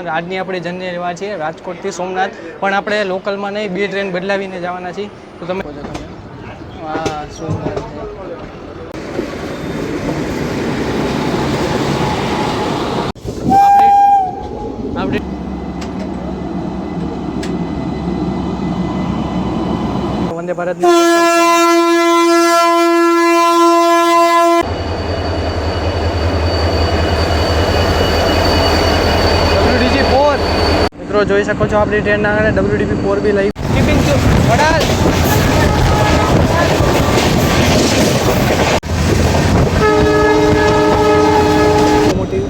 આજની આપણે જઈને રહેવા છીએ રાજકોટથી સોમનાથ, પણ આપણે લોકલમાં નહીં, 2 ટ્રેન બદલાવીને જવાના છીએ. તો તમે હા સોમનાથ આપણે વંદે ભારત મિત્રો જોઈ શકો છો આપણી ટ્રેનના આગળ WDP4 બી લઈ સ્કીપિંગ વડાલ મોટી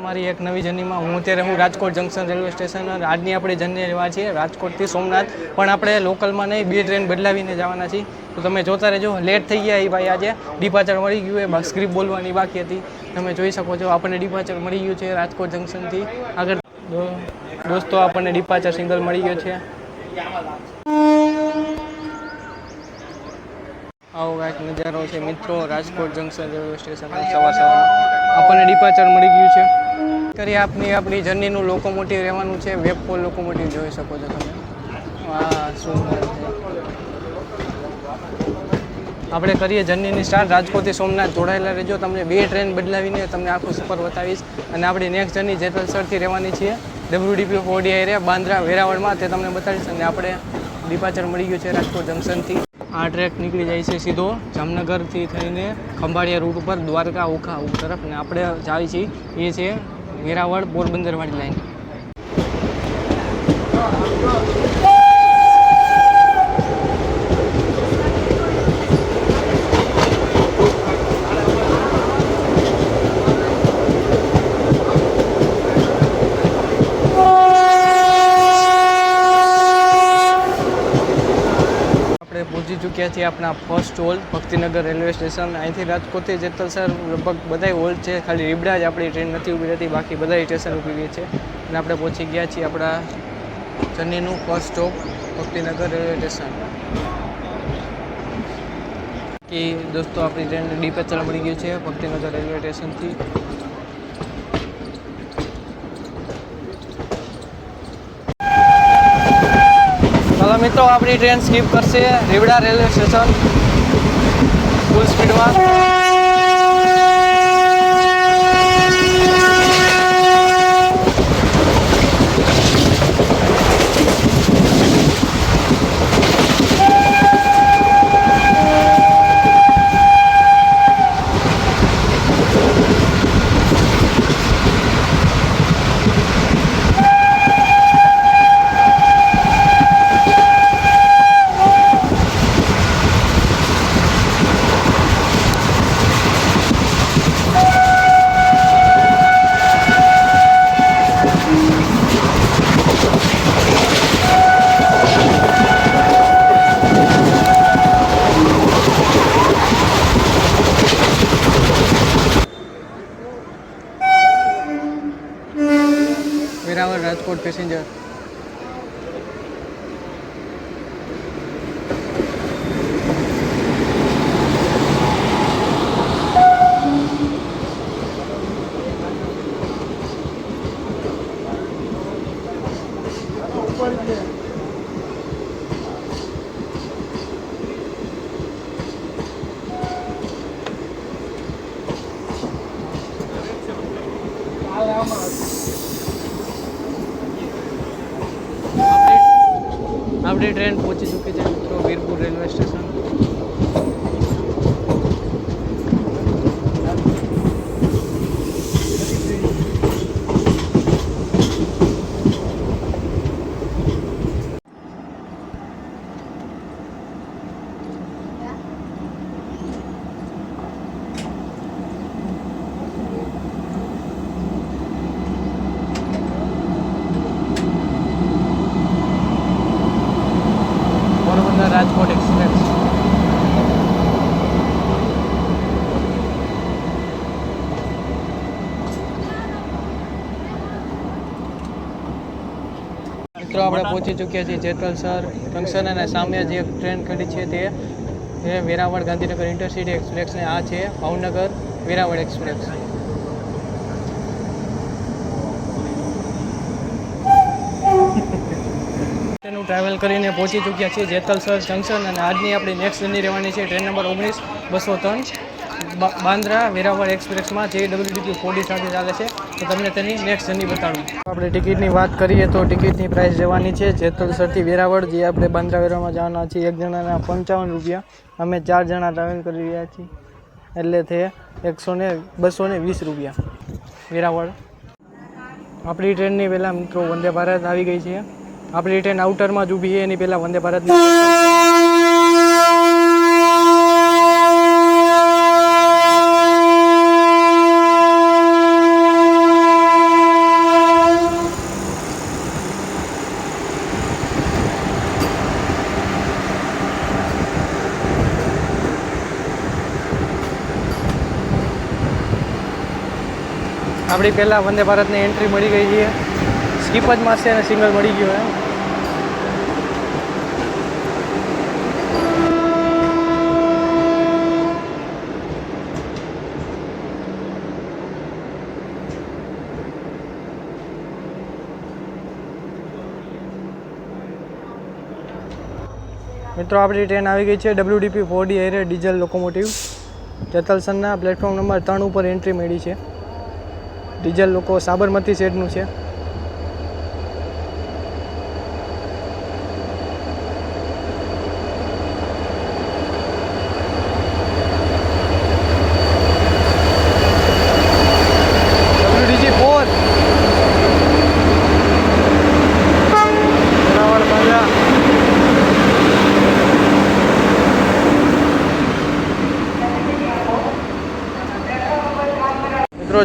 મારી એક નવી જર્નીમાં હું રાજકોટ જંકશન રેલવે સ્ટેશન આજની આપણે જર્ની રહેવા છીએ રાજકોટથી સોમનાથ, પણ આપણે લોકલમાં નહીં, 2 ટ્રેન બદલાવીને જવાના છીએ. તો તમે જોતા રહેજો. લેટ થઈ ગયા એ ભાઈ, આજે ડિપાર્ચર મળી ગયું, એ સ્ક્રિપ્ટ બોલવાની બાકી હતી. તમે જોઈ શકો છો આપણને ડિપાર્ચર મળી ગયું છે રાજકોટ જંકશનથી આગળ. દોસ્તો આપણને ડિપાર્ચર સિંગલ મળી ગયો છે. આવો કાંઈક નજારો છે મિત્રો રાજકોટ જંકશન રેલવે સ્ટેશન સવારમાં આપણને ડિપાર્ચર મળી ગયું છે. કરી આપણી જર્નીનું લોકોમોટિવ રહેવાનું છે, વેબપોલ લોકોમોટિવ જોઈ શકો છો તમે. હા સોમનાથ આપણે કરીએ જર્નીની સ્ટાર્ટ રાજકોટથી સોમનાથ. જોડાયેલા રહેજો, તમને 2 ટ્રેન બદલાવીને તમને આખું સફર બતાવીશ. અને આપણી નેક્સ્ટ જર્ની જેતલસરથી રહેવાની છીએ WDP4 એરિયા બાંદ્રા વેરાવળમાં, તે તમને બતાવીશ. અને આપણે ડિપાર્ચર મળી ગયું છે રાજકોટ જંકશનથી. આ ટ્રેક નીકળી જાય છે સીધો જામનગરથી થઈને ખંભાળિયા રૂટ ઉપર દ્વારકા ઓખા તરફ, ને આપણે જાય છીએ એ છે વેરાવળ પોરબંદરવાળી લાઈન. પહોંચી ચૂક્યા છીએ આપણા ફર્સ્ટ હોલ ભક્તિનગર રેલવે સ્ટેશન. અહીંથી રાજકોટથી જેતલસર લગભગ બધાય હોલ છે, ખાલી રીબડા જ આપણી ટ્રેન નથી ઊભી રહેતી, બાકી બધા સ્ટેશન ઊભી રહી છે. અને આપણે પહોંચી ગયા છીએ આપણા જર્નીનું first stop Bhaktinagar railway station. કે દોસ્તો આપણી ટ્રેન ડિપાર્ચર મળી ગયું છે ભક્તિનગર રેલવે સ્ટેશનથી. ચાલો મિત્રો, આપણી ટ્રેન સ્કીપ કરશે રીવડા રેલવે સ્ટેશન ફૂલ સ્પીડમાં. વેરાવળ રાજકોટ પેસેન્જર. આપણી ટ્રેન પહોંચી ચૂકી છે મિત્રો વીરપુર રેલવે સ્ટેશન. મિત્રો આપણે પહોંચી ચૂક્યા છીએ જેતલસર જંકશન અને સામે જે ટ્રેન ખડી છે તે વેરાવળ ગાંધીનગર ઇન્ટરસિટી એક્સપ્રેસ ને આ છે ભાવનગર વેરાવળ એક્સપ્રેસ. ટ્રેનનું ટ્રાવેલ કરીને પહોંચી ચૂક્યા છીએ જેતલસર જંકશન અને આજની આપણી નેક્સ્ટ જર્ની રહેવાની છે ટ્રેન નંબર 19-203 બાંદ્રા વેરાવળ એક્સપ્રેસમાં જે WDP-4D સાથે ચાલે છે. તો તમને તેની નેક્સ્ટ જર્ની બતાડું. આપણે ટિકિટની વાત કરીએ તો ટિકિટની પ્રાઇસ રહેવાની છે જેતલસરથી વેરાવળ જે આપણે બાંદ્રા વેરાવળમાં જવાના છીએ એક જણાના 55 રૂપિયા. અમે 4 જણા ટ્રાવેલ કરી રહ્યા છીએ એટલે તે 220 રૂપિયા વેરાવળ. આપણી ટ્રેનની પહેલાં મિત્રો વંદે ભારત આવી ગઈ છે. આપણી ટ્રેન આઉટરમાં જ ઊભી છે એની પહેલાં વંદે ભારતની આપણી પહેલાં વંદે ભારતની એન્ટ્રી મળી ગઈ છે. સ્કીપ જ મારશે અને સિંગલ મળી ગયો એમ. મિત્રો આપણી ટ્રેન આવી ગઈ છે WDP-4D એરે ડીઝલ લોકોમોટિવ. જેતલસરના પ્લેટફોર્મ નંબર 3 ઉપર એન્ટ્રી મળી છે. ડીઝલ લોકો સાબરમતી શેડનું છે.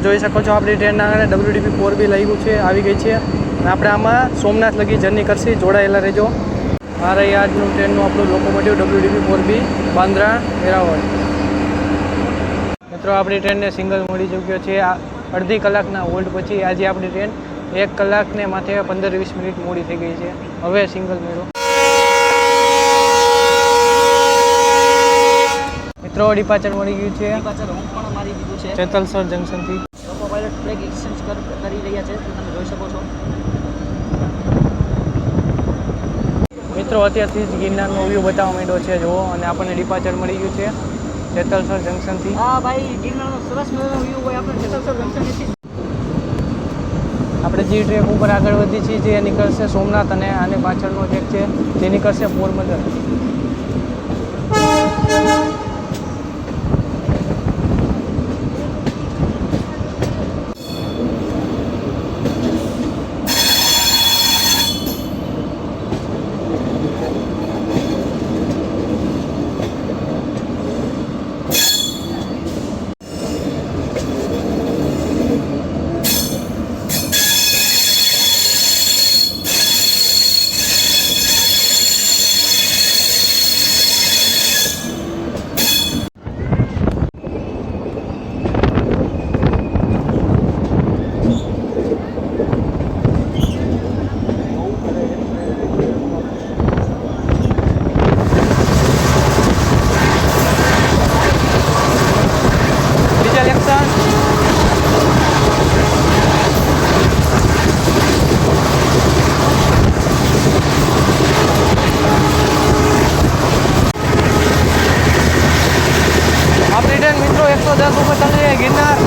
જોઈ શકો છો આપણી ટ્રેનના આગળ WDP-4B લાગ્યું છે આવી ગઈ છે અને આપણે આમાં સોમનાથ લગી જર્ની કરશી. જોડાયેલા રહેજો. આ રહી આજનું ટ્રેનનું આપણું લોકોમોટિવ WDP-4B બાંદ્રા વેરાવળ. મિત્રો આપણી ટ્રેનને સિંગલ મળી ચૂક્યો છે. અડધી કલાકના હોલ્ડ પછી આજે આપણી ટ્રેન 1 કલાકને માથે 15-20 મિનિટ મોડી થઈ ગઈ છે. હવે સિંગલ મળ્યો. મિત્રો ડિપાર્ચર મળી ગયું છે જેતલસર જંકશનથી. પાયલટ ફ્લેગ એક્સચેન્જ કરી રહ્યા છે તમે જોઈ શકો છો. મિત્રો અત્યારથી જ ગિરનારનો વ્યૂ બતાવવા માંડ્યો છે જુઓ અને આપણને ડિપાર્ચર મળી ગયું છે જેતલસર જંકશનથી. હા ભાઈ ગિરનારનો સરસ મજાનો વ્યૂ હોય આપણે જેતલસર જંકશનથી. આપણે જે ટ્રેક ઉપર આગળ વધી છીએ જે નીકળશે સોમનાથ અને આને પાછળનો ટ્રેક છે તે નીકળશે પોરબંદર. મિત્રો 110 ઉપર ચાલી રહ્યા ગિરનાર.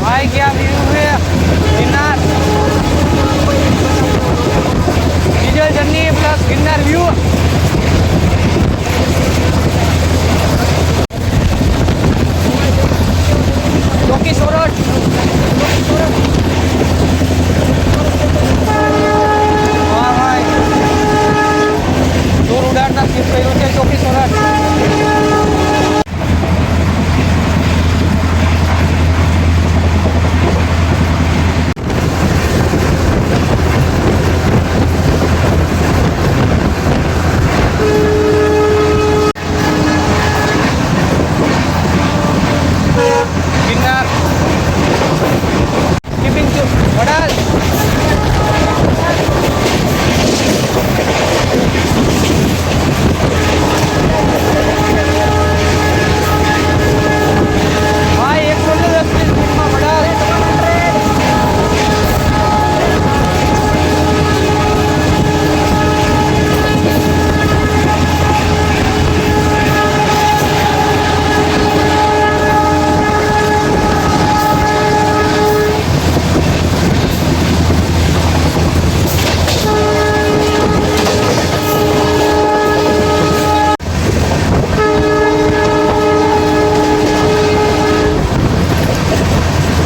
ભાઈ क्या व्यू है Girnar. Diesel journey plus Girnar view. ચોકી સોરઠ વડાલ ભાઈ 110 સ્પીડમાં વડાલ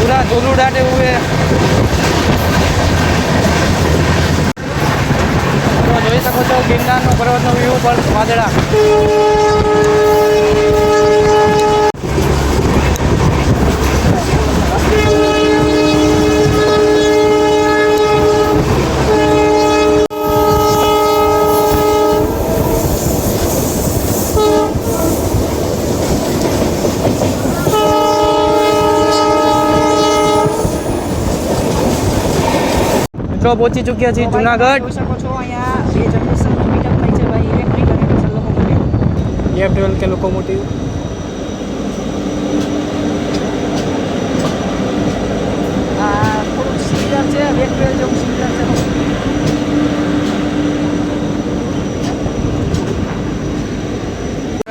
पूरा धूल उड़ाते हुए તો જોઈ શકો છો ગિરનારનો પર્વતનો વ્યૂ પણ વાદળા મિત્રો પહોંચી ચૂક્યા છીએ જુનાગઢ જોઈ શકો છો અહીંયા બે જનરેશન મીટઅપ થાય છે ભાઈ ઇલેક્ટ્રિક અને ડીઝલ લોકોમોટિવ EF12 કે લોકોમોટિવ આ થોડુંક સિમિલર છે વેટ જેવું સિમિલર છે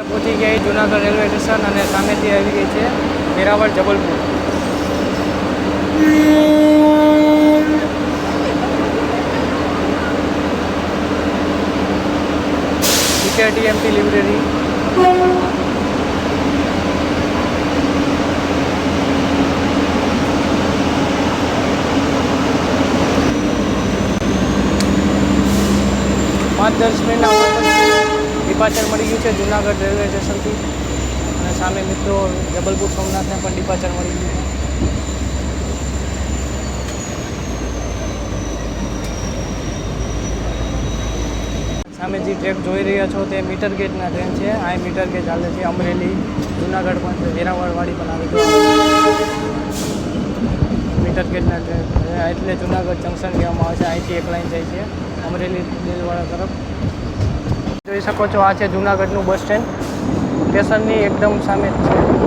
પહોંચી ગયા જુનાગઢ રેલવે સ્ટેશન અને સામેથી આવી ગઈ છે વેરાવળ જબલપુર TMT લાઇબ્રેરી પાંચ 10 મિનિટના ડિપાર્ચર મળી ગયું છે જુનાગઢ રેલવે સ્ટેશનથી અને સામે મિત્રો જબલપુર સોમનાથને પણ ડિપાર્ચર મળી ગયું છે સામે જે ટ્રેક જોઈ રહ્યા છો તે મીટર ગેજના ટ્રેન છે આ મીટર ગેજ ચાલે છે અમરેલી જુનાગઢ પણ છે વેરાવળવાળી પણ આવે છે મીટર ગેજના ટ્રેન એટલે જુનાગઢ જંકશન કહેવામાં આવે છે અહીંથી એક લાઈન જાય છે અમરેલી દિલવાડા તરફ જોઈ શકો છો આ છે જુનાગઢનું બસ સ્ટેન્ડ સ્ટેશનની એકદમ સામે જ છે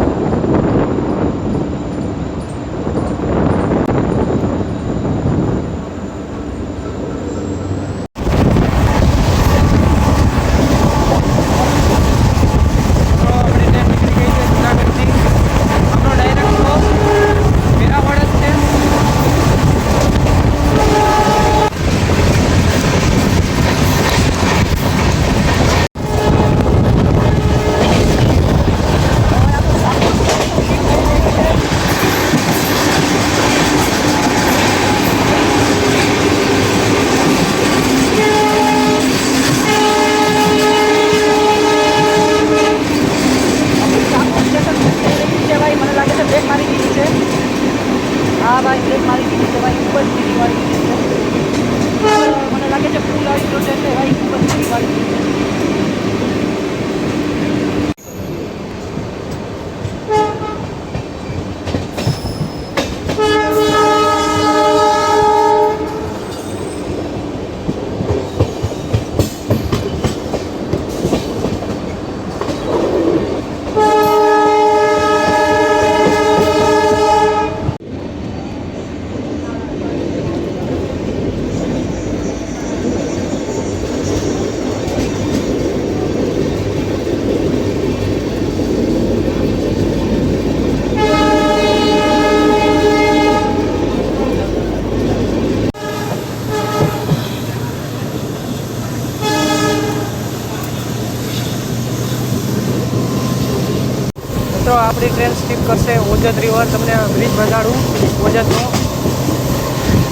મિત્રો આપણી ટ્રેન સ્કીપ કરશે ઓજત રિવર તમને બ્રિજ બતાડું ઓજતનો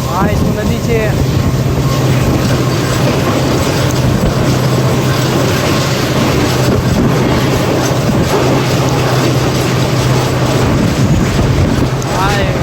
હા એ શું નદી છે હા એ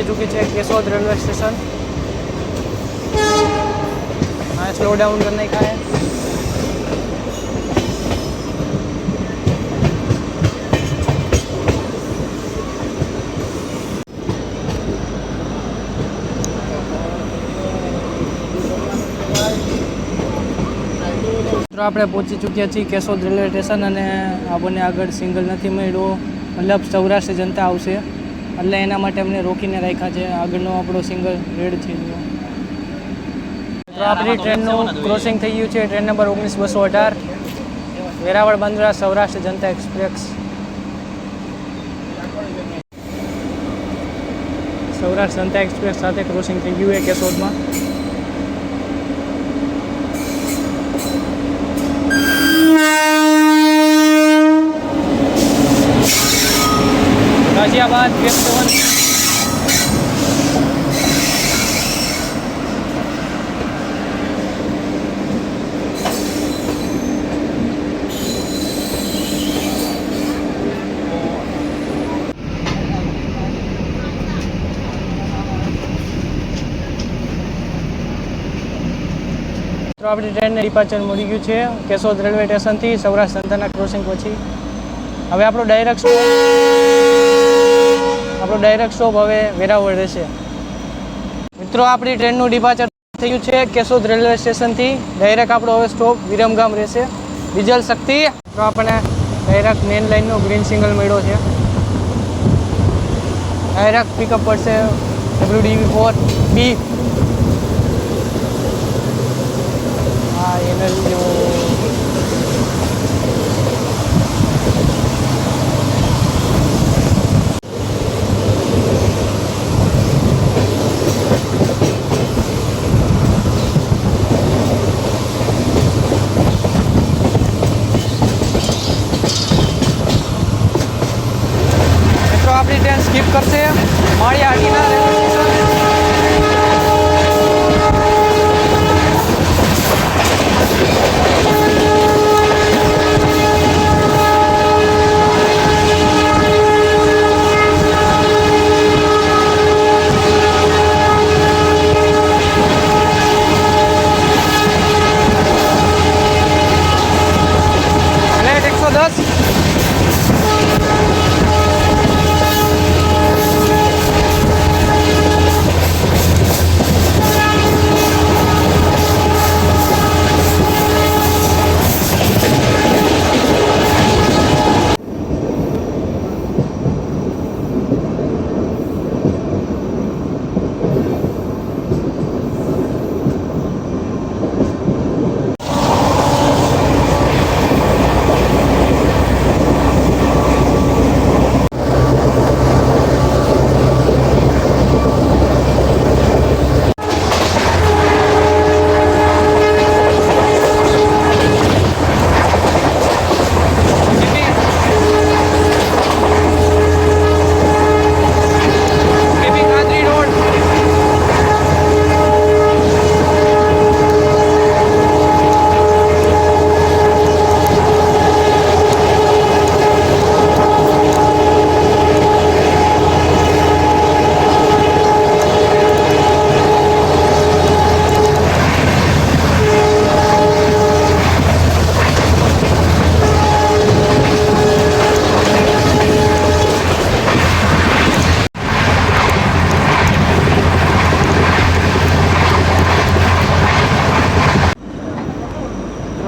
પહોંચી ચૂકી છે કેશોદ રેલવે स्टेशन। हाँ स्लो डाउन करने का है। આપણે પહોંચી ચૂક્યા છીએ કેશોદ રેલવે સ્ટેશન અને આપણને આગળ સિંગલ નથી મળ્યો, મતલબ સૌરાષ્ટ્ર જનતા આવશે એટલે એના માટે અમને રોકીને રાખ્યા છે। આગળનો આપણો સિંગલ રેડ છે। તો આપણી ટ્રેનનું ક્રોસિંગ થઈ ગયું છે, ટ્રેન નંબર 19218 વેરાવળ બાંદ્રા સૌરાષ્ટ્ર જનતા એક્સપ્રેસ। સૌરાષ્ટ્ર જનતા એક્સપ્રેસ સાથે ક્રોસિંગ થઈ ગયું છે કેશોદમાં। गाजियाबाद वेब 7 તો આપણી ટ્રેનને ડિપાર્ચર મળી ગયું છે કેશોદ રેલવે સ્ટેશનથી સૌરાષ્ટ્ર જનતાના ક્રોસિંગ પછી। હવે આપણો ડાયરેક્ટ સ્ટોપ હવે વેરાવળ રહેશે। મિત્રો આપણી ટ્રેનનું ડિપાર્ચર થયું છે કેશોદ રેલવે સ્ટેશનથી। ડાયરેક્ટ આપણો હવે સ્ટોપ વિરમગામ રહેશે ડીઝલ શક્તિ। તો આપણને ડાયરેક્ટ મેન લાઇનનો ગ્રીન સિગ્નલ મળ્યો છે। ડાયરેક્ટ પિકઅપ પડશે WDV4B। હા એને લીધે આપણી ટ્રેન સ્કીપ કરશે Maliya Hatina railway station. Plate 110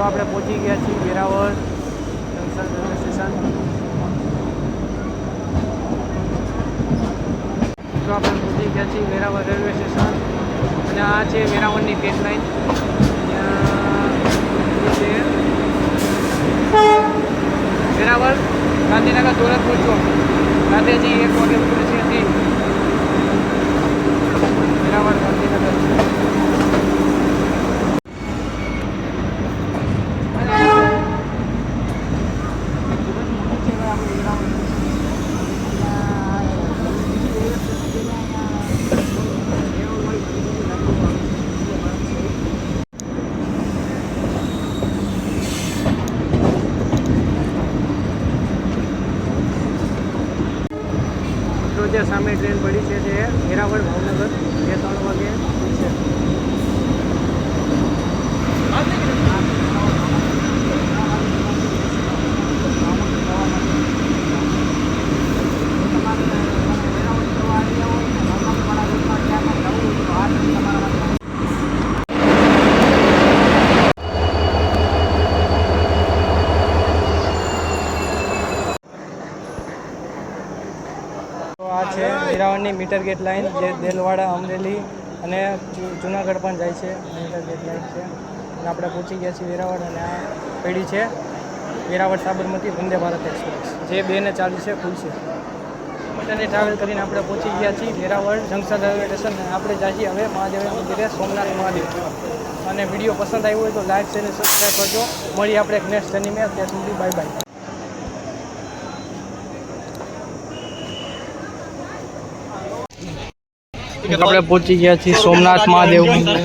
આપણે પહોંચી ગયા છીએ વેરાવળ જંકશન રેલવે સ્ટેશન। તો આપણે પહોંચી ગયા છીએ વેરાવળ રેલવે સ્ટેશન અને આ છે વેરાવળની પેટ લાઈન। છે વેરાવળ ગાંધીનગર દોલતપુર ચોક રાતે જે 1 વાગે પૂરી છે હતી વેરાવળ ગાંધીનગર। જે સામે ટ્રેન પડી છે જે વેરાવળ ભાવનગર 2-3 વાગે છે. તો આ છે વેરાવળની મીટર ગેટ લાઇન જે દેલવાડા અમરેલી અને જુનાગઢ પણ જાય છે. મીટર ગેટ લાઇન છે અને આપણે પહોંચી ગયા છીએ વેરાવળ અને આ પડી છે વેરાવળ સાબરમતી વંદે ભારત એક્સપ્રેસ જે 2:40 ખુલશે. મીટરની ટ્રાવેલ કરીને આપણે પહોંચી ગયા છીએ વેરાવળ જંકશન રેલવે સ્ટેશન. આપણે જઈએ હવે મહાદેવ મંદિરે સોમનાથ મહાદેવ. અને વિડીયો પસંદ આવ્યો હોય તો લાઈક શેર અને સબસ્ક્રાઈબ કરજો. મળીએ આપણે નેક્સ્ટ જર્નીમાં. ત્યાં સુધી બાય બાય. આપણે પહોંચી ગયા છીએ સોમનાથ મહાદેવ મંદિર.